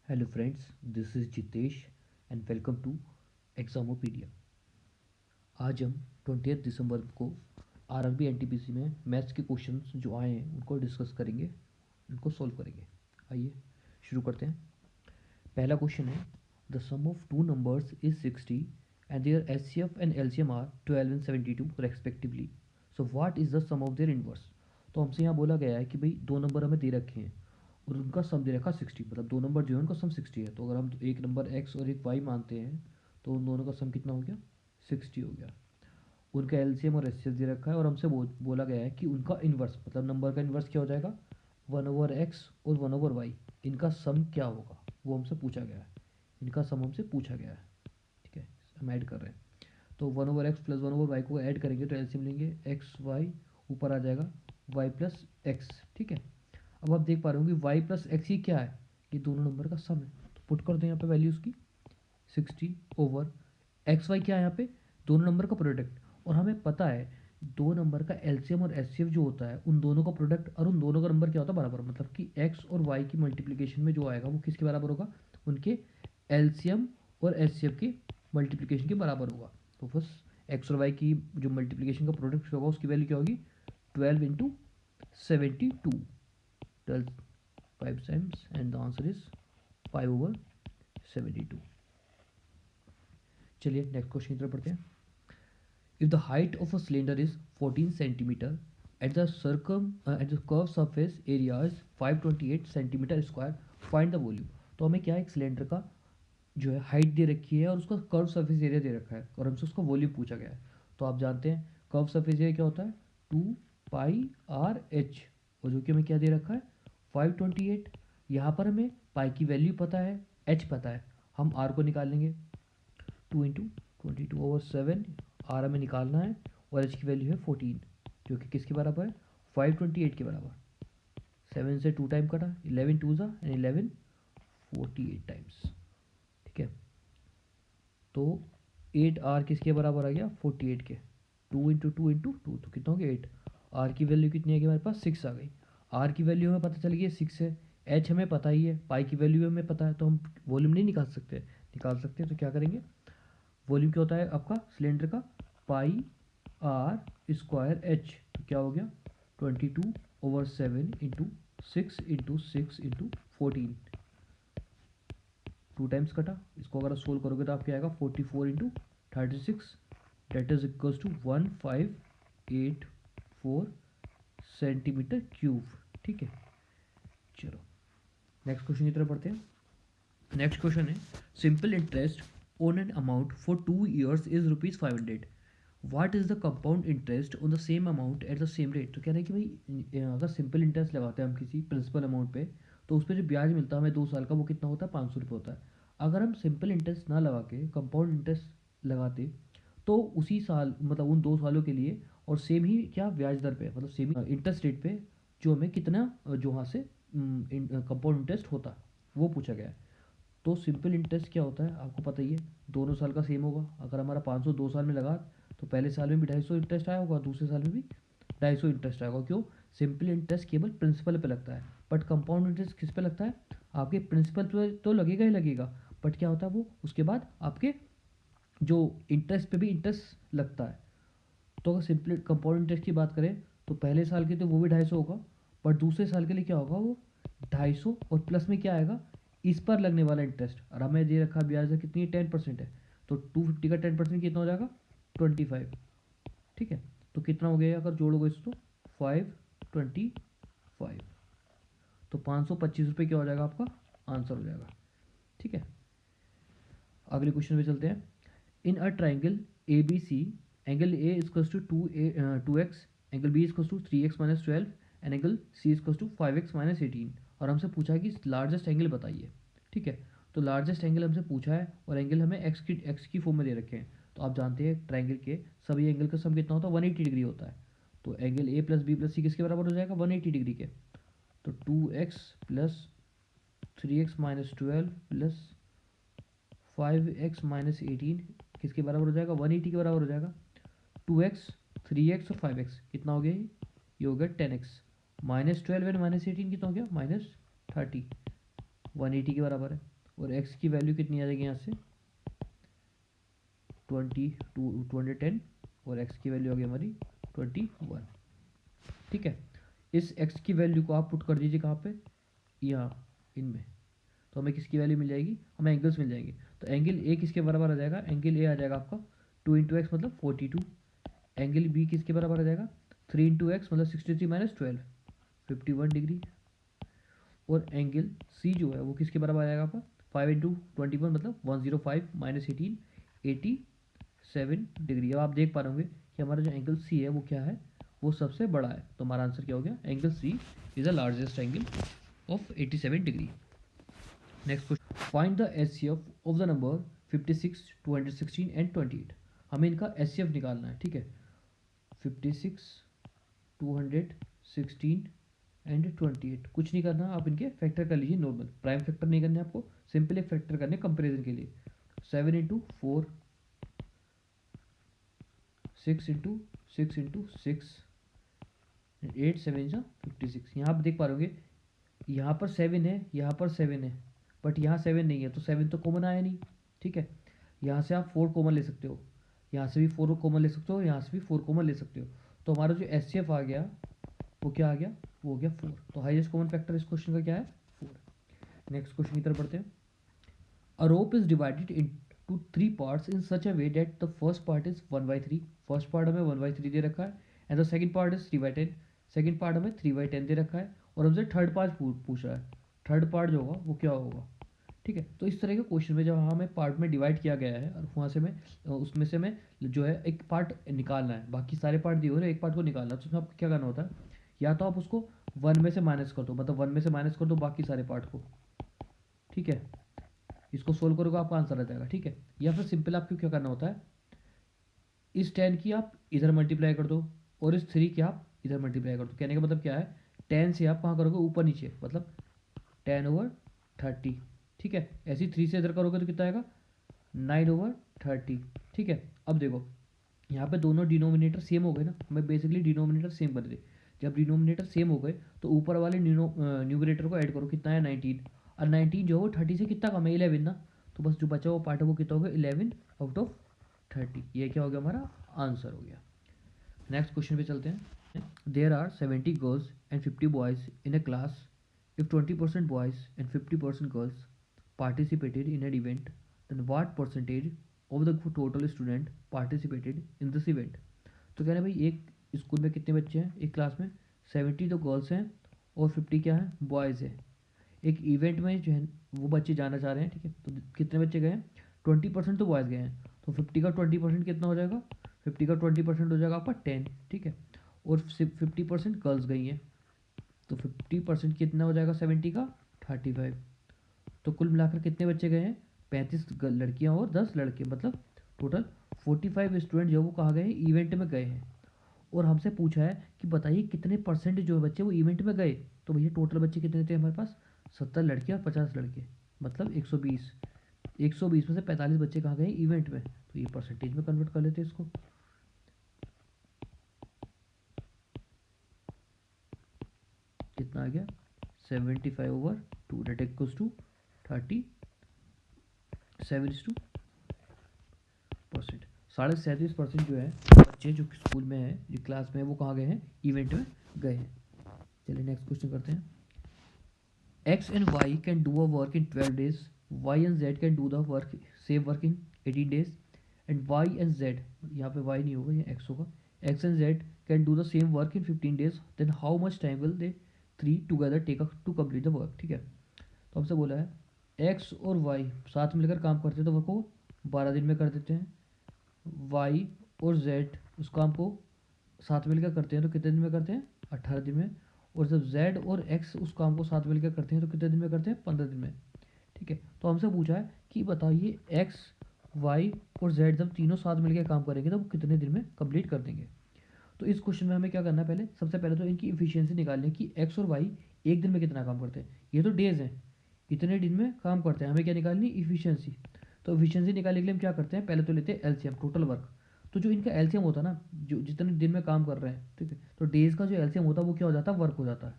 Hello friends, this is Jitesh and welcome to Examopedia. आज हम 20 दिसंबर को आरआरबी एनटीपीसी में मैथ्स के क्वेश्चंस जो आए हैं उनको डिस्कस करेंगे, उनको सॉल्व करेंगे। आइए शुरू करते हैं। पहला क्वेश्चन है, the sum of two numbers is 60 and their HCF and LCM are 12 and 72 respectively. So what is the sum of their inverse. तो हमसे यहाँ बोला गया है कि भाई दो नंबर हमें दे रखे हैं और उनका सम दे रखा 60, मतलब दो नंबर जो है उनका सम 60 है। तो अगर हम एक नंबर एक्स और एक वाई मानते हैं तो उन दोनों का सम कितना हो गया, 60 हो गया। उनका एलसीएम और एचसीएफ दे रखा है और हमसे बोला गया है कि उनका इन्वर्स, मतलब नंबर का इन्वर्स क्या हो जाएगा, 1/x और 1/y, इनका सम क्या होगा वो हमसे पूछा गया है। इनका सम हमसे पूछा गया है, ठीक है, हम ऐड कर रहे हैं। तो 1/x प्लस 1/y को ऐड करेंगे तो एलसीएम लेंगे, एक्स वाई ऊपर आ जाएगा वाई प्लस एक्स, ठीक है। अब आप देख पा रहे हो कि वाई प्लस एक्स ही क्या है, ये दोनों नंबर का सम है। तो पुट कर दें यहाँ पे वैल्यूज़ की, 60 एक्स वाई क्या है यहाँ पे, दोनों नंबर का प्रोडक्ट। और हमें पता है दो नंबर का एलसीएम और एचसीएफ जो होता है उन दोनों का प्रोडक्ट और उन दोनों का नंबर क्या होता है, बराबर। मतलब कि एक्स और वाई की मल्टीप्लिकेशन में जो आएगा वो किसके बराबर होगा, उनके एलसीएम और एचसीएफ के मल्टीप्लिकेशन के बराबर होगा। तो बस एक्स और वाई की जो मल्टीप्लिकेशन का प्रोडक्ट होगा उसकी वैल्यू क्या होगी, 12 × 72, 12 5 times, and the answer is 5/72। चलिए नेक्स्ट क्वेश्चन की तरफ बढ़ते हैं। If the height of a cylinder is 14 centimetre at the at the curve surface area is 528 centimetre square, find the volume. तो हमें क्या है, एक सिलेंडर का जो है हाइट दे रखी है और उसका कर्व सरफेस एरिया दे रखा है और हमसे उसका वॉल्यूम पूछा गया है। तो आप जानते हैं कर्व सरफेस एरिया क्या होता है, 2πr/h, और जो कि हमें क्या दे रखा है, 528। यहाँ पर हमें पाई की वैल्यू पता है, एच पता है, हम आर को निकाल लेंगे। 2 × 22/7, आर हमें निकालना है और एच की वैल्यू है 14, जो कि किसके बराबर है, 528 के बराबर। 7 से 2 टाइम कटा, 11 2 ज़ा एंड 11 48 टाइम्स, ठीक है। तो 8 आर किसके बराबर आ गया, 48 के। 2 × 2 × 2 तो कितना हो गया, 8। आर की वैल्यू कितनी आ गई हमारे पास, 6 आ गई। आर की वैल्यू हमें पता चल गई है 6 है, एच हमें पता ही है, पाई की वैल्यू हमें पता है, तो हम वॉल्यूम नहीं निकाल सकते, निकाल सकते हैं तो क्या करेंगे, वॉल्यूम क्या होता है आपका सिलेंडर का, πr² तो क्या हो गया, 22/7 इंटू 6 × 6 × 6 × 14, 2 टाइम्स कटा। इसको अगर आप सोल्व करोगे तो आपके आएगा 44 × 36, that is equals to 1584 centimetre cube, ठीक है। चलो नेक्स्ट क्वेश्चन की तरफ बढ़ते हैं। नेक्स्ट क्वेश्चन है, simple interest on an amount for 2 years is ₹500। What is the compound interest on the same amount at the same rate. तो कह रहे हैं कि भाई अगर सिंपल इंटरेस्ट लगाते हैं हम किसी प्रिंसिपल अमाउंट पे तो उस पर जो ब्याज मिलता है हमें 2 साल का, वो कितना होता है, 500 रुपये होता है। अगर हम सिंपल इंटरेस्ट ना लगा के कंपाउंड इंटरेस्ट लगाते तो उसी साल, मतलब उन 2 सालों के लिए, और सेम ही क्या ब्याज दर पे, मतलब सेम ही इंटरेस्ट रेट पे, जो हमें कितना जो वहाँ से कंपाउंड इंटरेस्ट होता वो पूछा गया है। तो सिंपल इंटरेस्ट क्या होता है आपको पता ही है, दोनों साल का सेम होगा। अगर हमारा 500 2 साल में लगा तो पहले साल में भी 250 इंटरेस्ट आया होगा, दूसरे साल में भी 250 इंटरेस्ट आएगा। क्यों, सिंपल इंटरेस्ट केवल प्रिंसिपल पे लगता है, बट कंपाउंड इंटरेस्ट किस पे लगता है, आपके प्रिंसिपल पे तो लगेगा ही लगेगा, बट क्या होता है वो उसके बाद आपके जो इंटरेस्ट पे भी इंटरेस्ट लगता है। तो अगर सिंपल कंपाउंड इंटरेस्ट की बात करें तो पहले साल के तो वो भी 250 होगा, बट दूसरे साल के लिए क्या होगा, वो 250 और प्लस में क्या आएगा, इस पर लगने वाला इंटरेस्ट। और हमें दे रखा ब्याज दर कितनी है, 10% है। तो 250 का 10% कितना हो जाएगा, 25, ठीक है। तो कितना हो गया, अगर जोड़ोगे इसको 525, तो 525 रुपये क्या हो जाएगा आपका आंसर हो जाएगा, ठीक है। अगले क्वेश्चन पे चलते हैं। In a triangle A B C, angle A equals to 2x, angle B equals to 3x - 12 and angle C equals to 5x - 18। और हमसे पूछा है कि लार्जेस्ट एंगल बताइए, ठीक है। तो लार्जेस्ट एंगल हमसे पूछा है और एंगल हमें एक्स की फॉर्म में दे रखे हैं। तो आप जानते हैं ट्राइंगल के सभी एंगल का सम कितना होता है, 180 डिग्री होता है। तो angle A plus B plus C किसके बराबर हो जाएगा, 180 डिग्री के। तो 2x plus 3x - 12 plus 5x - 18 किसके बराबर हो जाएगा, 180 के बराबर हो जाएगा। 2x 3x और 5x कितना हो गया, ये हो गया 10x, -12 एंड -18 कितना हो गया, -30, 180 के बराबर है। और x की वैल्यू कितनी आ जाएगी यहाँ से 210 और x की वैल्यू आ गई हमारी 21। ठीक है, इस x की वैल्यू को आप पुट कर दीजिए कहाँ पे, यहाँ इनमें, तो हमें किसकी वैल्यू मिल जाएगी, हमें एंगल्स मिल जाएंगे। तो एंगल ए किसके बराबर आ जाएगा, एंगल ए आ जाएगा आपका 2 इंटू एक्स मतलब 42। एंगल बी किसके बराबर आ जाएगा 3 इंटू एक्स मतलब 63 माइनस 12 51 डिग्री। और एंगल सी जो है वो किसके बराबर आ जाएगा आपका 5 इंटू 21 मतलब 105 माइनस 18 87 डिग्री। अब आप देख पा रहे होंगे कि हमारा जो एंगल सी है वो क्या है, वो सबसे बड़ा है। तो हमारा आंसर क्या हो गया, angle C is the largest angle of 87 degree. Next question, find the HCF of the number 56 216 and 28। हमें इनका एचसीएफ निकालना है। ठीक है, 56 216 एंड 28, कुछ नहीं करना, आप इनके फैक्टर कर लीजिए। नॉर्मल प्राइम फैक्टर नहीं करने आपको, सिंपल एक फैक्टर करने कंपेरिजन के लिए। 7 इंटू 4 6 इंटू 6 इंटू 6 8 7 जा 56। यहाँ आप देख पा रहे होंगे यहाँ पर 7 है, यहाँ पर 7 है, बट यहाँ 7 नहीं है, तो 7 तो कॉमन आया नहीं। ठीक है, यहाँ से आप 4 कॉमन ले सकते हो, यहाँ से भी 4 कॉमन ले सकते हो, यहाँ से भी 4 कॉमन ले सकते हो। तो हमारा जो एचसीएफ आ गया वो क्या आ गया, वो हो गया 4। तो हाईएस्ट कॉमन फैक्टर इस क्वेश्चन का क्या है, 4। नेक्स्ट क्वेश्चन की तरफ बढ़ते हैं। A rope is divided into 3 parts in such a way that the first part is 1/3। First part हमें 1/3 दे रखा है, and the second part is 3/10। Second part हमें 3/10 दे रखा है, और हमसे थर्ड पार्ट पूछ रहा है। थर्ड पार्ट जो होगा वो क्या होगा। ठीक है, तो इस तरह के क्वेश्चन में जब हमें पार्ट में डिवाइड किया गया है और वहाँ से मैं उसमें से मैं जो है एक पार्ट निकालना है, बाकी सारे पार्ट दिए हो रहे, एक पार्ट को निकालना है, तो उसमें आपको क्या करना होता है, या तो आप उसको 1 में से माइनस कर दो, मतलब 1 में से माइनस कर दो बाकी सारे पार्ट को। ठीक है, इसको सोल्व करोगे आपका आंसर आ जाएगा। ठीक है, या फिर सिंपल आपको क्या करना होता है, इस 10 की आप इधर मल्टीप्लाई कर दो और इस 3 की आप इधर मल्टीप्लाई कर दो। कहने का मतलब क्या है, 10 से आप कहाँ करोगे, ऊपर नीचे, मतलब 10/30। ठीक है, ऐसे ही 3 से इधर करोगे तो कितना आएगा 9/30। ठीक है, अब देखो यहाँ पे दोनों डिनोमिनेटर सेम हो गए ना, हमें बेसिकली डिनोमिनेटर सेम कर दे। जब डिनोमिनेटर सेम हो गए तो ऊपर वाले न्यूमरेटर को ऐड करो, कितना है 19। और 19 जो है वो 30 से कितना कम है, 11 ना, तो बस जो बचा हुआ पार्ट है वो कितना हो गया 11/30। ये क्या हो गया, हमारा आंसर हो गया। नेक्स्ट क्वेश्चन पे चलते हैं। There are 70 girls and 50 boys in a class. If 20% boys and 50% girls participated in an event, then what percentage of the total student participated in this event। तो कह रहे हैं भाई एक स्कूल में कितने बच्चे हैं, एक क्लास में 70 तो गर्ल्स हैं और 50 क्या है बॉयज़ हैं। एक इवेंट में जो है वो बच्चे जाना चाह रहे हैं। ठीक है, तो कितने बच्चे गए हैं, 20% तो बॉयज़ गए हैं, तो 50 का 20% कितना हो जाएगा, 50 का 20% हो जाएगा आपका 10। ठीक है, और 50% गर्ल्स गई हैं, तो 50% कितना हो जाएगा 70 का 35। तो कुल मिलाकर कितने बच्चे गए हैं, 35 लड़कियां और 10 लड़के, मतलब टोटल 45 स्टूडेंट जो वो कहाँ गए हैं, इवेंट में गए हैं। और हमसे पूछा है कि बताइए कितने परसेंट जो बच्चे वो इवेंट में गए। तो भैया टोटल बच्चे कितने थे हमारे पास, 70 लड़के और 50 लड़के, मतलब 120। 120 में से 45 बच्चे कहाँ गए इवेंट में, तो ये परसेंटेज में कन्वर्ट कर लेते हैं इसको। कितना आ गया 75/2 डेट इक्वल्स टू 37%। 37.5% जो है बच्चे जो स्कूल में है, जो क्लास में है, वो कहाँ गए हैं, इवेंट में गए हैं। चलिए नेक्स्ट क्वेश्चन करते हैं। X and Y can do a work in 12 days, Y and Z can do the work same work in 18 days, and Y and Z, यहाँ पे Y नहीं होगा, ये X होगा, X and Z can do the same work in 15 days, then how much time will they three together take to complete the work। ठीक है, तो हमसे बोला है X और Y साथ मिलकर काम करते हैं तो वर्क को 12 दिन में कर देते हैं, Y और Z उस काम को साथ मिलकर करते हैं तो कितने दिन में करते हैं, 18 दिन में। और जब Z और X उस काम को साथ मिलकर करते हैं तो कितने दिन में करते हैं, 15 दिन में। ठीक है, तो हमसे पूछा है कि बताइए X Y और Z जब तीनों साथ मिलकर काम करेंगे तो वो कितने दिन में कंप्लीट कर देंगे। तो इस क्वेश्चन में हमें क्या करना है, पहले सबसे पहले तो इनकी इफिशियंसी निकालनी है कि X और Y एक दिन में कितना काम करते हैं। ये तो डेज हैं, इतने दिन में काम करते हैं, हमें क्या निकालनी, इफिशियंसी। तो इफिशियंसी निकालने के लिए हम क्या करते हैं, पहले तो लेते हैं एलसीएम, टोटल वर्क। तो जो इनका एलसीएम होता है ना, जो जितने दिन में काम कर रहे हैं, ठीक है, तो डेज का जो एलसीएम होता है वो क्या हो जाता है, वर्क हो जाता है।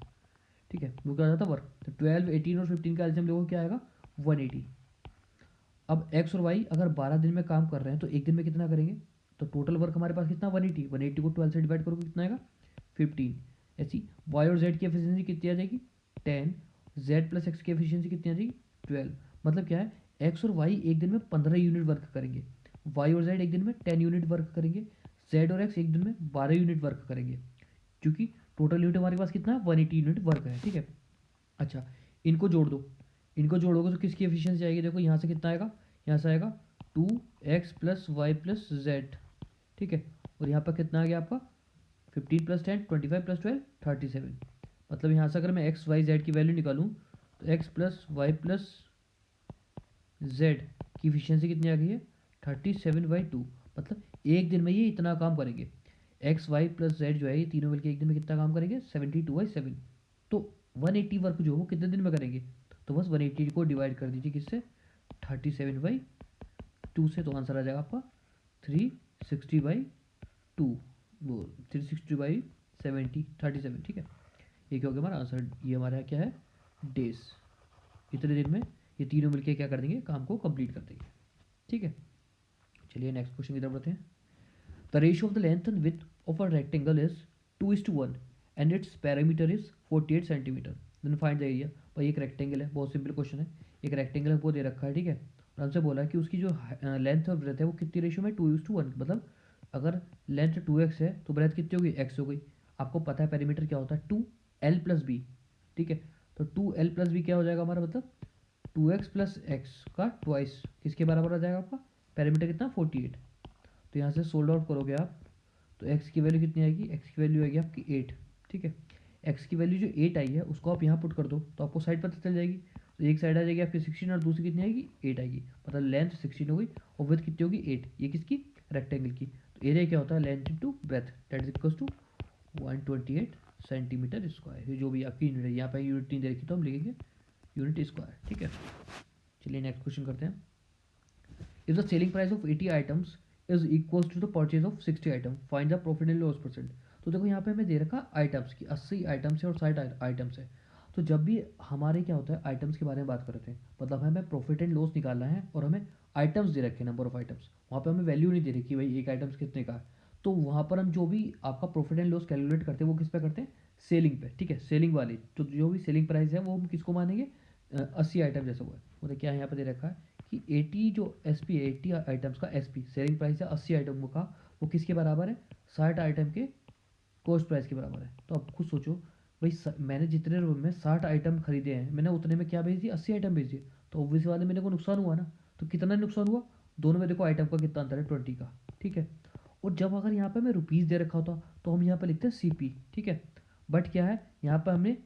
ठीक है, वो क्या हो जाता है, वर्क। तो 12 18 और 15 का एलसीएम देखो क्या आएगा 180। अब एक्स और वाई अगर 12 दिन में काम कर रहे हैं तो एक दिन में कितना करेंगे, तो टोटल वर्क हमारे पास कितना 180, 180 को 12 से डिवाइड करोगे कितना आएगा 15। ऐसी वाई और जेड की एफिशिएंसी कितनी आ जाएगी 10, जेड प्लस एक्स की एफिशिएंसी कितनी आ जाएगी 12। मतलब क्या है, एक्स और वाई एक दिन में 15 यूनिट वर्क करेंगे, वाई और जेड एक दिन में 10 यूनिट वर्क करेंगे, जेड और एक्स एक दिन में 12 यूनिट वर्क करेंगे, क्योंकि टोटल यूनिट हमारे पास कितना है 180 यूनिट वर्क है, ठीक है। अच्छा, इनको जोड़ दो, इनको जोड़ोगे तो किसकी एफिशिएंसी आएगी, देखो यहाँ से कितना आएगा, यहाँ से आएगा 2x plus Y plus Z, ठीक है। और यहाँ पर कितना आ गया आपका 15 प्लस 10 25 प्लस 12 37। मतलब यहाँ से अगर मैं एक्स वाई जेड की वैल्यू निकालूँ तो X plus Y plus Z की एफिशिएंसी कितनी आ गई है 37/2। मतलब एक दिन में ये इतना काम करेंगे, एक्स वाई प्लस जेड जो है ये तीनों मिलकर एक दिन में कितना काम करेंगे 72/7। तो 180 वर्क जो है वो कितने दिन में करेंगे, तो बस 180 को डिवाइड कर दीजिए किससे 37/2 से, तो आंसर आ जाएगा आपका 360/2, वो 360/70 37, ठीक है। ये क्या हो गया हमारा आंसर, ये हमारा क्या है डेज, इतने दिन में ये तीनों मिलके क्या कर देंगे काम को कंप्लीट कर देंगे, ठीक है। चलिए नेक्स्ट क्वेश्चन की तरफ बढ़ते हैं। The ratio of the length and width of a rectangle is 2:1 and its parameter is 48 centimetre, then find the area. भाई एक रेक्टेंगल है, बहुत सिंपल क्वेश्चन है, एक रेक्टेंगल है वो दे रखा है, ठीक है। और हमसे बोला है कि उसकी जो लेंथ और ब्रेथ है वो कितनी रेशियो में 2:1, मतलब अगर लेंथ 2x है तो ब्रेथ कितनी होगी x हो गई। आपको पता है पेरीमीटर क्या होता है 2l+b, ठीक है। तो 2l+b क्या हो जाएगा हमारा, मतलब 2x प्लस एक्स का ट्वाइस किसके बराबर आ जाएगा आपका, पैरामीटर कितना 48। तो यहाँ से सोल्ड आउट करोगे आप तो x की वैल्यू कितनी आएगी, x की वैल्यू आएगी आपकी 8, ठीक है। x की वैल्यू जो 8 आई है उसको आप यहाँ पुट कर दो तो आपको साइड पता चल जाएगी, तो एक साइड आ जाएगी आपकी 16 और दूसरी कितनी आएगी 8 आएगी, मतलब लेंथ 16 हो गई और विड्थ कितनी होगी 8, ये किसकी रेक्टेंगल की। तो एरिया क्या होता है length into breadth, that is equals to 128 centimetre square, ये जो भी आपकी यूनिट है, यहाँ पर यूनिट नहीं दे रखी तो हम लिखेंगे यूनिट स्क्वायर, ठीक है। चलिए नेक्स्ट क्वेश्चन करते हैं। If the selling price of 80 items is equals to the purchase of 60 item, find the profit and loss percent। तो देखो यहाँ पे हमें दे रखा आइटम्स की 80 आइटम्स है और 60 आइटम्स है। तो जब भी हमारे क्या होता है आइटम्स के बारे में बात करते हैं, मतलब हमें प्रॉफिट एंड लॉस निकालना है और हमें आइटम्स दे रखे हैं नंबर ऑफ आइटम्स, वहाँ पे हमें वैल्यू नहीं दे रही कि भाई एक आइटम्स कितने का है। तो वहाँ पर हम जो भी आपका प्रॉफिट एंड लॉस कैलकुलेट करते हैं वो किस पे करते हैं सेलिंग पे, ठीक है। सेलिंग वाली तो जो भी सेलिंग प्राइस है वो हम किसको मानेंगे 80 आइटम जैसा हुआ है, मतलब क्या यहाँ पे दे रखा है कि 80 जो एस पी 80 आइटम्स का एस पी सेलिंग प्राइस है 80 आइटमों का, वो किसके बराबर है 60 आइटम के कॉस्ट प्राइस के बराबर है। तो आप खुद सोचो भाई मैंने जितने रुपये में 60 आइटम खरीदे हैं मैंने उतने में क्या बेच दिया 80 आइटम बेच दिए, तो ऑब्वियस बात है मेरे को नुकसान हुआ ना। तो कितना नुकसान हुआ, दोनों में देखो आइटम का कितना अंतर है 20 का, ठीक है। और जब अगर यहाँ पे हमें रुपीज़ दे रखा होता तो हम यहाँ पे लिखते हैं CP, ठीक है। बट क्या है यहाँ पे हमने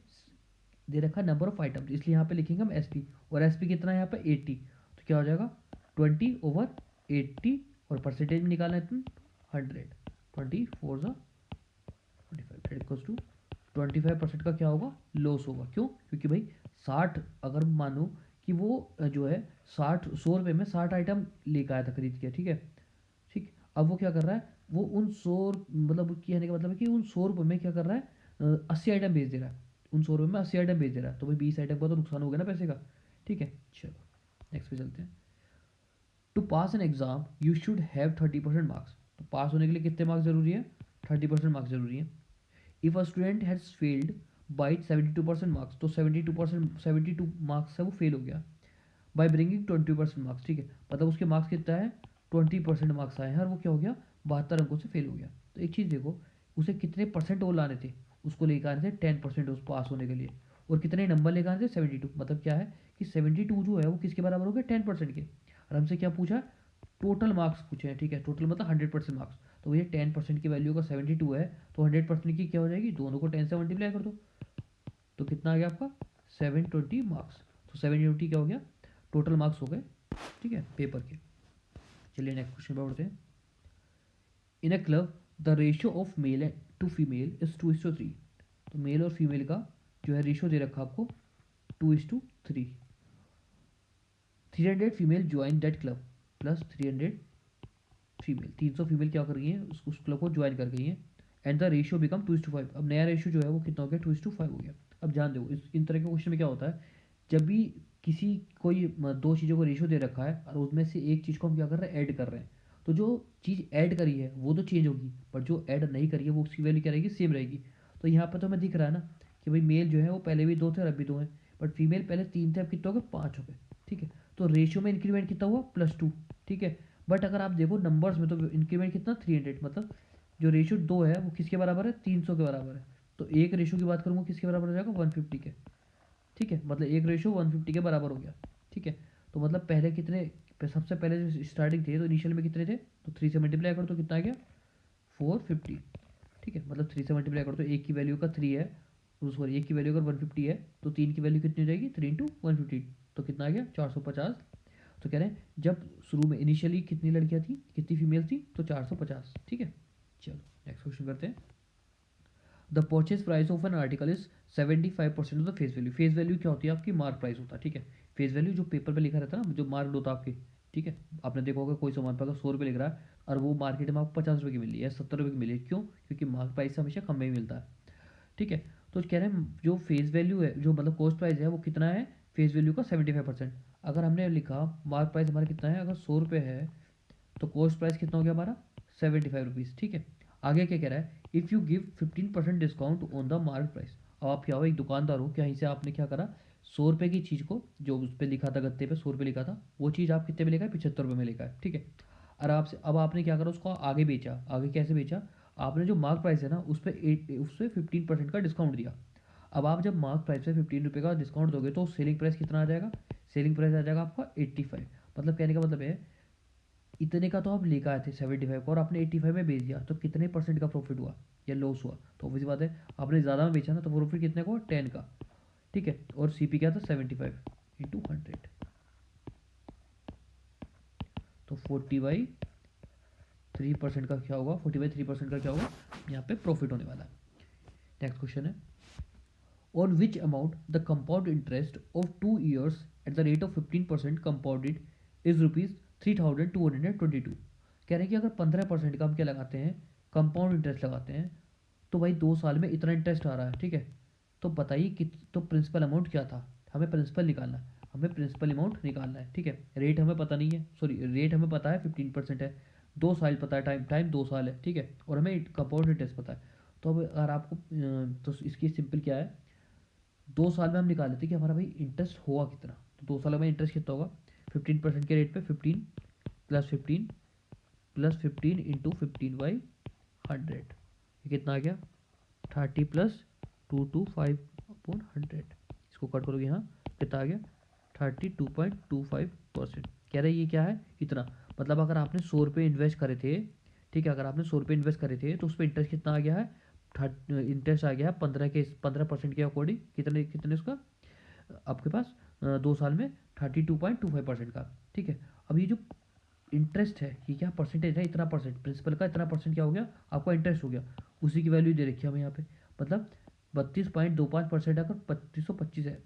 दे रखा है नंबर ऑफ आइटम्स, इसलिए यहाँ पे लिखेंगे हम SP, और SP कितना है यहाँ पे 80, तो क्या हो जाएगा 20/80, और परसेंटेज में निकालना है 100, 25 का क्या होगा लॉस होगा, क्यों, क्योंकि भाई 60 अगर मानो कि वो जो है 100 रुपये में 60 आइटम लेकर आया था खरीद के, ठीक है। ठीक, अब वो क्या कर रहा है वो उन 100 मतलब कहने का मतलब है कि उन 100 रुपये में क्या कर रहा है 80 आइटम बेच दे रहा है, उन 100 रुपये में 80 आइटम बेच दे रहा है, तो भाई 20 आइटम का तो नुकसान हो गया ना पैसे का, ठीक है। चलो नेक्स्ट पे चलते हैं। To pass an exam you should have 30% marks, तो पास होने के लिए कितने मार्क्स जरूरी है 30% मार्क्स जरूरी है। If a student has failed by 72% marks, तो 72 मार्क्स है वो फेल हो गया, बाई ब्रिंगिंग 20% मार्क्स, ठीक है। मतलब उसके मार्क्स कितना है 20% मार्क्स आए हैं और वो क्या हो गया 72 अंकों से फेल हो गया। तो एक चीज़ देखो उसे कितने परसेंट और लाने थे, उसको लेकर आने थे 10% उस पास होने के लिए, और कितने नंबर लेकर आने थे 72, मतलब क्या है कि 72 जो है वो किसके बराबर हो गया 10% के। और हमसे क्या पूछा टोटल मार्क्स पूछे हैं, ठीक है, टोटल मतलब 100% मार्क्स, तो ये 10% की वैल्यू का 72 है, तो 100% की क्या हो जाएगी दोनों को 10 से मल्टीप्लाई कर दो, तो कितना आ गया आपका 720 मार्क्स। तो 720 क्या हो गया टोटल मार्क्स हो गए, ठीक है, पेपर के। चलिए नेक्स्ट क्वेश्चन पर बढ़ते हैं। In a club the ratio of male to female is 2:3, तो मेल और फीमेल का जो है रेशियो दे रखा आपको 2:3। 300 female join that club plus 300 female, 300 female क्या कर रही है उस क्लब को ज्वाइन कर गई है, एंड द रेशियो बिकम 2:5। अब नया रेशियो जो है वो कितना हो गया 2:5 हो गया। अब ध्यान दो इन तरह के क्वेश्चन में क्या होता है, जब भी किसी कोई दो चीज़ों को रेशियो दे रखा है और उसमें से एक चीज़ को हम क्या कर रहे हैं, ऐड कर रहे हैं। तो जो चीज़ ऐड करी है वो तो चेंज होगी, पर जो ऐड नहीं करी है वो उसकी वैल्यू क्या रहेगी, सेम रहेगी। तो यहाँ पर तो हमें दिख रहा है ना कि भाई मेल जो है वो पहले भी दो थे और अब भी दो हैं, बट फीमेल पहले तीन थे अब कितने हो गए, पाँच हो गए। ठीक है, तो रेशियो में इंक्रीमेंट कितना हुआ, +2। ठीक है, बट अगर आप देखो नंबर्स में तो इंक्रीमेंट कितना, 300, मतलब जो रेशियो दो है वो किसके बराबर है, 300 के बराबर है। तो एक रेशियो की बात करूँगा किसके बराबर हो जाएगा, 150 के। ठीक है, मतलब एक रेशियो 150 के बराबर हो गया। ठीक है, तो मतलब पहले कितने, सबसे पहले जो स्टार्टिंग थे तो इनिशियल में कितने थे, तो 3 से मल्टीप्लाई कर तो कितना आ गया, 450। ठीक है, मतलब 3 से मल्टीप्लाई कर तो एक की वैल्यू का 3 है, सॉरी एक की वैल्यू अगर 150 है तो तीन की वैल्यू कितनी हो जाएगी, 3 इंटू 150, तो कितना आ गया, 450। तो कह रहे हैं जब शुरू में इनिशियली कितनी लड़कियां थी, कितनी फीमेल थी, तो 450। ठीक है, चलो नेक्स्ट क्वेश्चन करते हैं। The purchase price of an article is 75% of the face value. Face value क्या होती है, आपकी मार्क प्राइस होता है। ठीक है, फेस वैल्यू जो पेपर पे लिखा रहता है ना, जो मार्क होता है आपके। ठीक है, आपने देखा होगा कोई सामान पर अगर 100 रुपये लिख रहा है और वो मार्केट में आपको 50 रुपये की मिल रही है, 70 रुपये की मिली है, क्यों, क्योंकि मार्क प्राइस से हमेशा कम में ही मिलता है। ठीक है, तो कह रहे हैं जो फेस वैल्यू है, जो मतलब कॉस्ट प्राइस है वो कितना है, फेस वैल्यू का 75%। अगर हमने लिखा मार्क प्राइस हमारा कितना है, अगर 100 रुपये है तो कॉस्ट प्राइस कितना हो गया हमारा, 75 रुपीज़। ठीक है, आगे क्या कह रहा है, if you give 15% discount on the mark price. अब आप क्या हो, एक दुकानदार हो, क्या से आपने क्या करा, 100 रुपये की चीज़ को, जो उस पर लिखा था गत्ते पे 100 रुपये लिखा था, वो चीज़ आप कितने में लेकर, 75 रुपये में लेकर। ठीक है, और आपसे अब आपने क्या करा, उसको आगे बेचा। आगे कैसे बेचा, आपने जो मार्क प्राइस है ना उस पर, उस पर 15% का डिस्काउंट दिया। अब आप जब मार्क प्राइस पे 15 रुपये का डिस्काउंट दोगे तो सेलिंग प्राइस कितना आ जाएगा, सेलिंग प्राइस आ जाएगा आपका 85। मतलब कहने का मतलब है इतने का तो आप लेकर आए थे 75 का और आपने 85 में बेच दिया, तो कितने परसेंट का प्रॉफिट हुआ या लॉस हुआ, तो ऑब्वियस बात है आपने ज़्यादा में बेचा ना, तो प्रॉफिट कितने का हुआ, 10 का। ठीक है, और सीपी क्या था, 75 इंटू 100, तो 40/3% का क्या होगा, 40/3% का क्या होगा, यहाँ पे प्रॉफिट होने वाला है। नेक्स्ट क्वेश्चन है, on which amount the compound interest of 2 years at the rate of 15% compounded is rupees 3222। कह रहे हैं कि अगर 15% का हम क्या लगाते हैं, कंपाउंड इंटरेस्ट लगाते हैं, तो भाई 2 साल में इतना इंटरेस्ट आ रहा है। ठीक है, तो बताइए कि तो प्रिंसिपल अमाउंट क्या था, हमें प्रिंसिपल निकालना है, हमें प्रिंसिपल अमाउंट निकालना है। ठीक है, रेट हमें पता नहीं है, सॉरी रेट हमें पता है 15% है, 2 साल पता है, टाइम टाइम 2 साल है। ठीक है, और हमें कंपाउंड इंटरेस्ट पता है। तो अब अगर आपको तो इसकी सिंपल क्या है, 2 साल में हम निकाल लेते कि हमारा भाई इंटरेस्ट होगा कितना। तो 2 साल में इंटरेस्ट कितना होगा, 15% के रेट पे 15 +15 इंटू 15/100, ये कितना आ गया, 30 + 225/100। इसको कट करोगे यहाँ कितना आ गया, 32.25%। कह रहे ये क्या है, इतना। मतलब अगर आपने 100 रुपये इन्वेस्ट करे थे, ठीक है, अगर आपने 100 रुपये इन्वेस्ट करे थे तो उस पर इंटरेस्ट कितना आ गया है, इंटरेस्ट आ गया है 15% के अकॉर्डिंग, कितने कितने उसका आपके पास 2 साल में 32.25% का। ठीक है, अब ये जो इंटरेस्ट है ये क्या परसेंटेज है, इतना परसेंट प्रिंसिपल का, इतना परसेंट क्या हो गया आपका इंटरेस्ट हो गया, उसी की वैल्यू दे रखी है हमें यहाँ पे। मतलब 32.25% अगर 3225 है,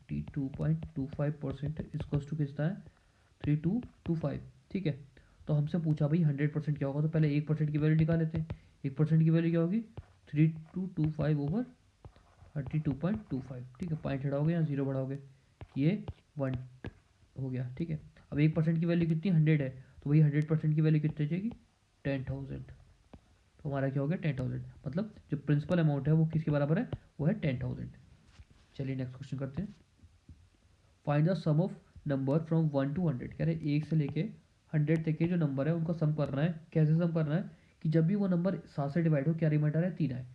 32.25% इसको टू कितना है, 3225। ठीक है, तो हमसे पूछा भाई 100% क्या होगा, तो पहले 1% की वैल्यू निकाल लेते हैं। 1% की वैल्यू क्या होगी, 3225/32.25। ठीक है, पॉइंट हटाओगे या जीरो बढ़ाओगे, ये 1 हो गया। ठीक है, अब 1% की वैल्यू कितनी, 100 है, तो वही 100% की वैल्यू कितनी जाएगी, 10,000। तो हमारा क्या हो गया, 10,000। मतलब जो प्रिंसिपल अमाउंट है वो किसके बराबर है, वो है 10,000। चलिए नेक्स्ट क्वेश्चन करते हैं। Find the sum of number from 1 to 100। कह रहे हैं 1 से लेके 100 तक के जो नंबर है उनको सम करना है। कैसे सम करना है, कि जब भी वो नंबर 7 से डिवाइड हो, क्या रिमाइंडर है, 3 आए।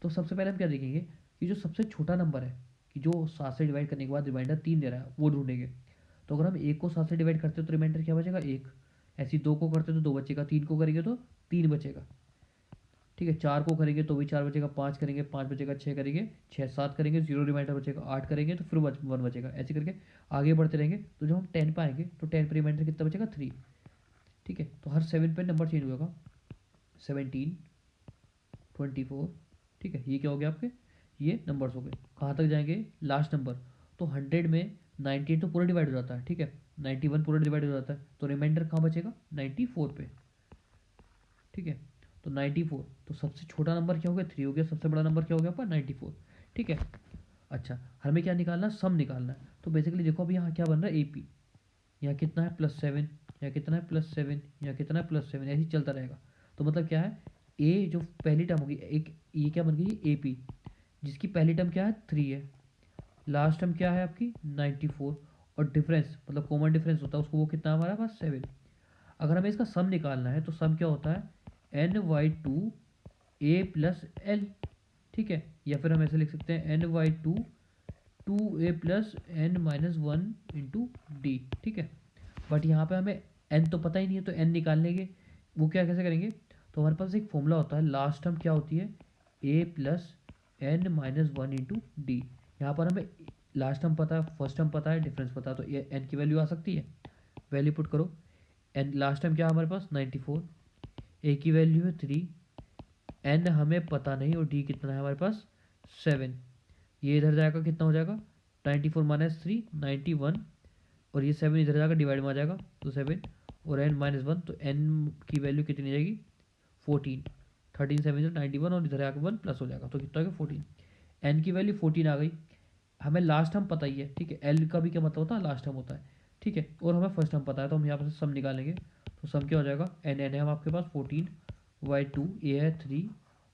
तो सबसे पहले हम क्या देखेंगे, कि जो सबसे छोटा नंबर है, कि जो 7 से डिवाइड करने के बाद रिमाइंडर 3 दे रहा है, वो ढूंढेंगे। तो अगर हम 1 को 7 से डिवाइड करते हैं तो रिमाइंडर क्या बचेगा, 1। ऐसे ही 2 को करते तो 2 बचेगा, 3 को करेंगे तो 3 बचेगा। ठीक है, 4 को करेंगे तो भी 4 बचेगा, 5 करेंगे 5 बचेगा, 6 करेंगे 6, 7 करेंगे 0 रिमाइंडर बचेगा, 8 करेंगे तो फिर 1 बचेगा, ऐसे करके आगे बढ़ते रहेंगे। तो जब हम 10 पे आएंगे तो 10 पे रिमाइंडर कितना बचेगा, 3। ठीक है, तो हर 7 पे नंबर चेंज होगा, 17, 24। ठीक है, ये क्या हो गया आपके, ये नंबर्स हो गए। कहाँ तक जाएंगे, लास्ट नंबर। तो 100 में 98 तो पूरा डिवाइड हो जाता है। ठीक है, 91 पूरा डिवाइड हो जाता है, तो रिमाइंडर कहाँ बचेगा, 94 पे। ठीक है, तो 94, तो सबसे छोटा नंबर क्या हो गया, 3 हो गया, सबसे बड़ा नंबर क्या हो गया आपका, 94। ठीक है, अच्छा हमें क्या निकालना है, सम निकालना है। तो बेसिकली देखो अभी यहाँ क्या बन रहा है, AP यहाँ कितना है +7, यहाँ कितना है +7, यहाँ कितना है +7, ऐसे ही चलता रहेगा। तो मतलब क्या है, ए जो पहली टर्म होगी एक, ये क्या बन गई AP, जिसकी पहली टर्म क्या है 3 है, लास्ट टर्म क्या है आपकी 94, और डिफरेंस मतलब कॉमन डिफरेंस होता है उसको, वो कितना हमारे पास 7। अगर हमें इसका सम निकालना है तो सम क्या होता है n/2 a + l, ठीक है, या फिर हम ऐसे लिख सकते हैं n/2 2a + n-1 × d, ठीक है। बट यहाँ पे हमें n तो पता ही नहीं है, तो n निकालने के वो क्या कैसे करेंगे, तो हमारे पास एक फॉर्मूला होता है, लास्ट टर्म क्या होती है a + n-1 × d। यहाँ पर हमें लास्ट टर्म पता है, फर्स्ट टर्म पता है, डिफरेंस पता है, तो ये n की वैल्यू आ सकती है, वैल्यू पुट करो। एन लास्ट टाइम क्या हमारे पास 94, ए की वैल्यू है 3, एन हमें पता नहीं, और डी कितना है हमारे पास 7। ये इधर जाएगा कितना हो जाएगा 94 - 3 91, और ये 7 इधर जाएगा डिवाइड में आ जाएगा तो 7, और n-1, तो n की वैल्यू कितनी जाएगी 14, 13 7 91, और इधर आके 1 प्लस हो जाएगा तो कितना हो गया 14। n की वैल्यू 14 आ गई, हमें लास्ट टर्म पता ही है, ठीक है, l का भी क्या मतलब होता है लास्ट टर्म होता है, ठीक है, और हमें फर्स्ट टर्म पता है, तो हम यहाँ पर सम निकालेंगे। तो सम क्या हो जाएगा n है हम आपके पास 14/2, a है 3,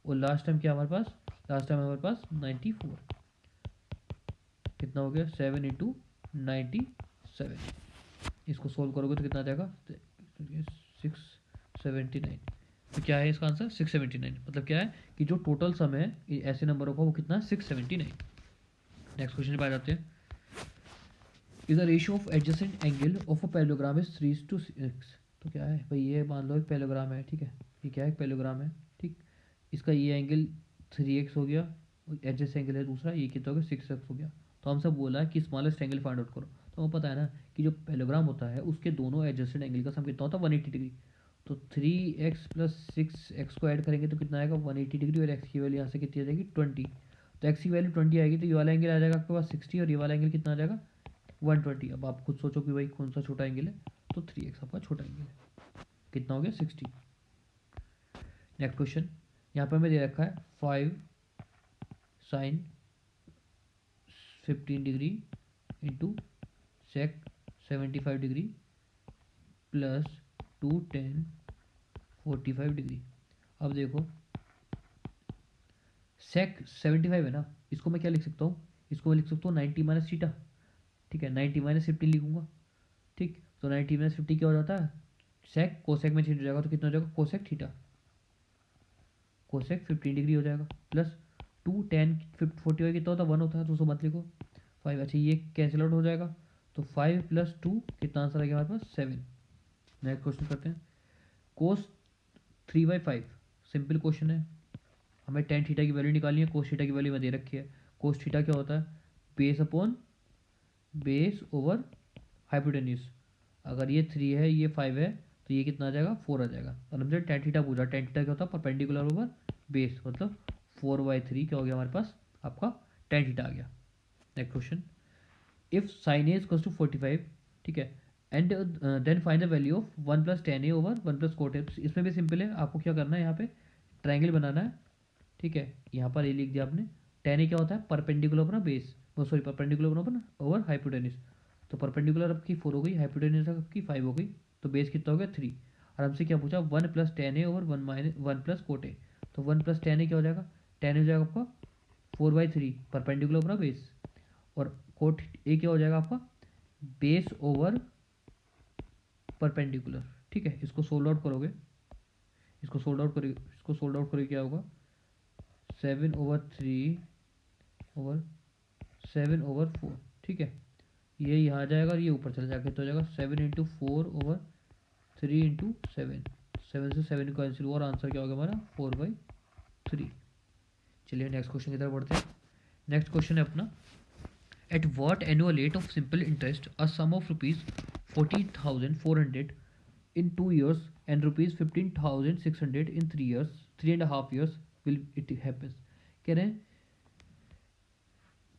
और लास्ट टाइम क्या हमारे पास, लास्ट टाइम हमारे पास 94, कितना हो गया 7 × 97। इसको सोल्व करोगे तो कितना आ जाएगा 679। तो क्या है इसका आंसर 679, मतलब क्या है कि जो टोटल सम है ऐसे नंबरों का वो कितना है 679। नेक्स्ट क्वेश्चन पे आ जाते हैं। Is the ratio of adjacent angle of a parallelogram is 3:6। तो क्या है भाई, ये मान लो एक पैरेललोग्राम है, ठीक है, ये क्या है एक पैरेललोग्राम है, ठीक, इसका ये एंगल 3x हो गया, एडजेसेंट एंगल है दूसरा, ये कितना हो गया 6x हो गया। तो हमसे बोला है कि स्मॉलेस्ट एंगल फाइंड आउट करो, तो हमें पता है ना कि जो पैरेललोग्राम होता है उसके दोनों एडजेसेंट एंगल का सम कितना होता है 180 डिग्री। तो 3x + 6x को ऐड करेंगे तो कितना आएगा 180 डिग्री, और x की वैल्यू यहाँ से कितनी आ जाएगी 20। तो x की वैल्यू 20 आएगी, तो ये वाला एंगल आ जाएगा आपके पास 60, और ये वाला एंगल कितना आ जाएगा 120। अब आप खुद सोचो कि भाई कौन सा छोटा एंगल है, तो 3x आपका छोटा एंगल है, कितना हो गया 60। नेक्स्ट क्वेश्चन, यहाँ पर हमें दे रखा है 5 sin 15 degree into sec 75 degree plus 2 tan 45 degree. अब देखो sec 75 है ना, इसको मैं क्या लिख सकता हूँ, इसको मैं लिख सकता हूँ 90 - थीटा, ठीक है, 90 - 15 लिखूंगा, ठीक, तो 90 - 50 क्या हो जाता है सेक, कोसेक में चेंज हो जाएगा तो कितना हो जाएगा कोसेक थीटा, कोसेक 15 डिग्री हो जाएगा, प्लस 2 tan 45 कितना होता है 1 होता है, तो उसको मत लिखो 5। अच्छा ये कैंसिल आउट हो जाएगा, तो 5 + 2 कितना आंसर आ गया हमारे पास 7। नेक्स्ट क्वेश्चन करते हैं, कोस 3/5, सिंपल क्वेश्चन है, हमें tan थीटा की वैल्यू निकालनी है, कोस थीटा की वैल्यू में दे रखी है। कोस थीटा क्या होता है base upon base over hypotenuse, अगर ये 3 है ये 5 है तो ये कितना आ जाएगा 4 आ जाएगा। और हमसे tan थीटा पूछा, tan थीटा क्या होता है परपेंडिकुलर ओवर बेस, मतलब 4/3 क्या हो गया हमारे पास आपका tan थीटा आ गया। Next question, if sine A equals to 45, ठीक है, and then find the value of 1 + tan a over 1 + cot a। इसमें भी सिंपल है, आपको क्या करना है यहाँ पे ट्राइंगल बनाना है, ठीक है, यहाँ पर ए लिख दिया आपने, tan a क्या होता है perpendicular over base, sorry perpendicular over hypotenuse, तो परपेंडिकुलर आपकी 4 हो गई, हाइपोटेन्यूज आपकी 5 हो गई, तो बेस कितना हो गया 3। और हमसे क्या पूछा 1 + tan a over 1 + cot a, तो 1 + tan a क्या हो जाएगा, tan a हो जाएगा आपका 4/3 परपेंडिकुलर ओवर बेस, और कोट ए क्या हो जाएगा आपका बेस ओवर परपेंडिकुलर, ठीक है। इसको सोल्व आउट करोगे, इसको सोल्व आउट करोगे क्या होगा 7/3/7/4, ठीक है, ये यहाँ आ जाएगा और ये ऊपर चला जाएगा तो हो जाएगा 7 × 4/3 × 7, 7 से 7 को कैंसिल हुआ और आंसर क्या होगा हमारा 4/3। चलिए नेक्स्ट क्वेश्चन की तरफ बढ़ते हैं। नेक्स्ट क्वेश्चन है अपना, eight what annual rate of simple interest a sum of rupees 40,400 in 2 years and rupees 15,600 in 3 years 3.5 years will it happens। कह रहे हैं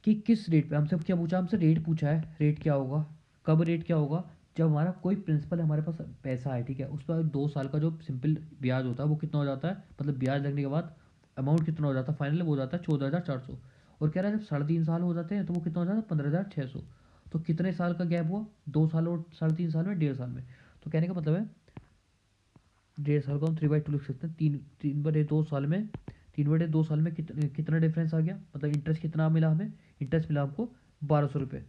कि किस रेट पे, हमसे क्या पूछा, हमसे रेट पूछा है, रेट क्या होगा, कब रेट क्या होगा, जब हमारा कोई प्रिंसिपल हमारे पास पैसा है, ठीक है, उस पर 2 साल का जो सिंपल ब्याज होता है वो कितना हो जाता है, मतलब ब्याज लगने के बाद अमाउंट कितना हो जाता है फाइनल, वो हो जाता है 14,400। और कह रहा है जब 3.5 साल हो जाते हैं तो वो कितना हो जाता है 15,600। तो कितने साल का गैप हुआ, 2 साल और 3.5 साल में, 1.5 साल में। तो कहने का मतलब है 1.5 साल को हम 3/2 लिख सकते हैं, 3/2 साल में, 3/2 साल में कितना डिफरेंस आ गया, मतलब इंटरेस्ट कितना मिला हमें, इंटरेस्ट मिला आपको 1200 रुपये।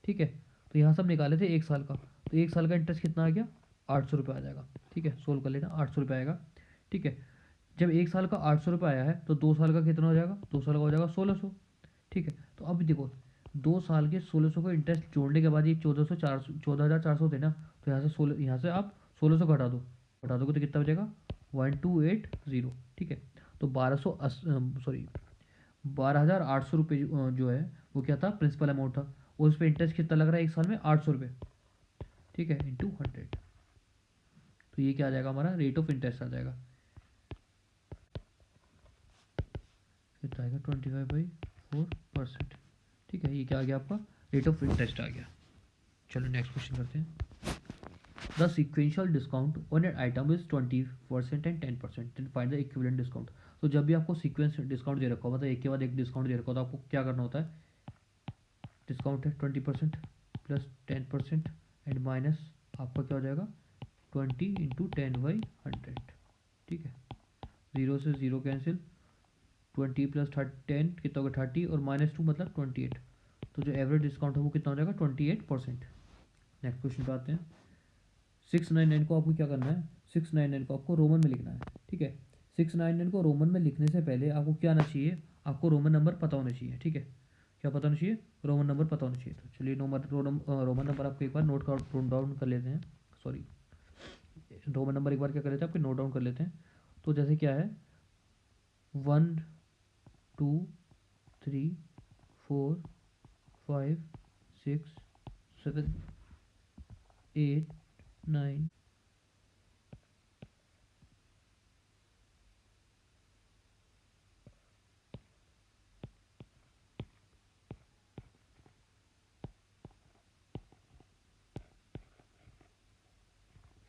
ठीक है, तो यहाँ से हम निकाले थे 1 साल का, तो 1 साल का इंटरेस्ट कितना आ गया, 800 रुपये आ जाएगा। ठीक है, सोल्व कर लेना, 800 रुपये आएगा। ठीक है, जब 1 साल का 800 रुपये आया है तो 2 साल का कितना हो जाएगा, 2 साल का हो जाएगा 1600। ठीक है, तो अब देखो 2 साल के 1600 को इंटरेस्ट जोड़ने के बाद ये 14,400 थे ना, तो यहाँ से आप 1600 घटा दो, घटा दोगे तो कितना बचेगा, 1280। ठीक है, तो 12,800 रुपये जो है वो क्या था, प्रिंसिपल अमाउंट था, और उस पर इंटरेस्ट कितना लग रहा है 1 साल में, 800 रुपये। ठीक है, इंटू 100, तो ये क्या आ जाएगा, हमारा रेट ऑफ इंटरेस्ट आ जाएगा, कितना आएगा, 25/4%। ठीक है, ये क्या आ गया, आपका रेट ऑफ इंटरेस्ट आ गया। चलो नेक्स्ट क्वेश्चन करते हैं। The sequential discount on an item is 20% and 10%, then find the equivalent discount. तो जब भी आपको सीक्वेंस डिस्काउंट दे रखा हो, मतलब एक के बाद एक डिस्काउंट दे रखा हो, तो आपको क्या करना होता है, डिस्काउंट है 20% प्लस 10% एंड माइनस आपका क्या हो जाएगा, 20 × 10/100। ठीक है, 0 से 0 कैंसिल, 20 + 10 कितना होगा 30, और -2 मतलब 28। तो जो एवरेज डिस्काउंट है वो कितना हो जाएगा, 28%। नेक्स्ट क्वेश्चन पे आते हैं। 699 को आपको क्या करना है, 699 को आपको रोमन में लिखना है। ठीक है, 699 को रोमन में लिखने से पहले आपको क्या आना चाहिए, आपको रोमन नंबर पता होना चाहिए। ठीक है, क्या पता होना चाहिए, रोमन नंबर पता होना चाहिए। तो चलिए रोमन नंबर आपको एक बार नोट डाउन कर लेते हैं, सॉरी, रोमन नंबर एक बार क्या कर लेते हैं, आपके नोट डाउन कर लेते हैं। तो जैसे क्या है, 1 2 3 4 5 6 7 8 9।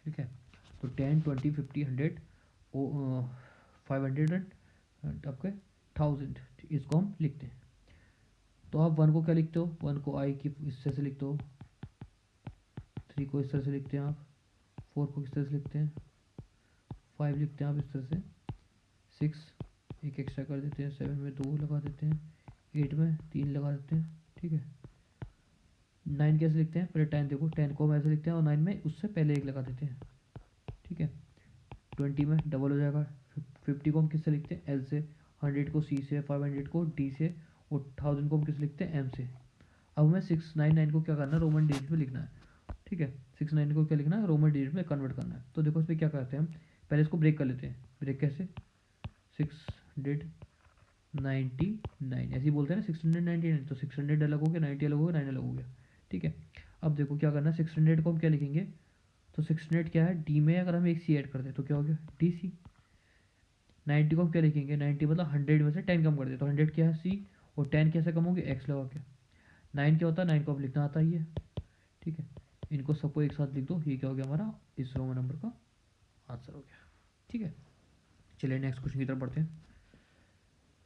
ठीक है, तो 10 20 50 100 500 एंड आपके 1000, इसको हम लिखते हैं। तो आप 1 को क्या लिखते हो, 1 को आई की इस तरह से लिखते हो, 3 को इस तरह से लिखते हैं आप, 4 को इस तरह से लिखते हैं, 5 लिखते हैं आप इस तरह से, 6 एक एक्स्ट्रा कर देते हैं, 7 में 2 लगा देते हैं, 8 में 3 लगा देते हैं। ठीक है, 9 कैसे लिखते हैं, पहले 10 देखो, 10 को हम ऐसे लिखते हैं और 9 में उससे पहले 1 लगा देते हैं। ठीक है, 20 में डबल हो जाएगा, 50 को हम किससे लिखते हैं, एल से, 100 को सी से, 500 को डी से, और 1000 को हम किससे लिखते हैं, एम से। अब हमें 699 को क्या करना है, रोमन डिजिट में लिखना है। ठीक है, 699 को क्या लिखना है, रोमन डिजिट में कन्वर्ट करना है। तो देखो इस पर क्या करते हैं हम, पहले इसको ब्रेक कर लेते हैं, ब्रेक कैसे, 699 ऐसे ही बोलते हैं ना, 699, तो 600 अलग हो गया, 90 अलग हो गया, 9 अलग हो गया। ठीक है, अब देखो क्या करना है, 600 को हम क्या लिखेंगे, तो 600 क्या है, डी में अगर हम एक सी ऐड कर दें तो क्या हो गया, डी सी। 90 को हम क्या लिखेंगे, 90 मतलब 100 में से 10 कम कर दे, तो 100 क्या है, सी, और 10 कैसे कम होंगे, एक्स लगा के। 9 क्या होता है, 9 को अब लिखना आता ही है। ठीक है, इनको सबको एक साथ लिख दो, ये क्या हो गया हमारा इस रोमन नंबर का आंसर हो गया। ठीक है, चलिए नेक्स्ट क्वेश्चन की तरफ बढ़ते हैं।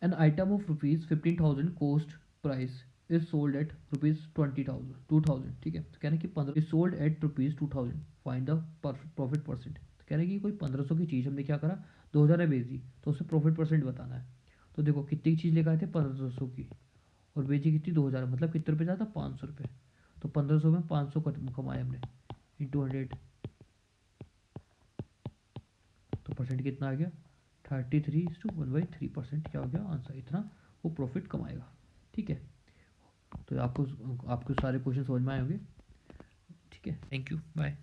An item of ₹15,000 cost price is sold at ₹20,000। ठीक है, तो कहने की 15 is sold at ₹2000, find the profit percent. तो कहने की कोई 1500 की चीज़ हमने क्या करा, 2000 में बेच दी, तो उससे प्रॉफिट परसेंट बताना है। तो देखो कितनी की चीज़ लेकर आए थे, 1500 की, और बेची कितनी, 2000, मतलब कितने रुपये ज़्यादा, 500 रुपये। तो 1500 में 500 कमाए हमने, इंटू 100, तो परसेंट कितना आ गया, 33:1/3%। क्या हो गया आंसर, इतना वो प्रॉफिट कमाएगा। ठीक है, तो आपको सारे क्वेश्चन समझ में आए होंगे। ठीक है, थैंक यू, बाय।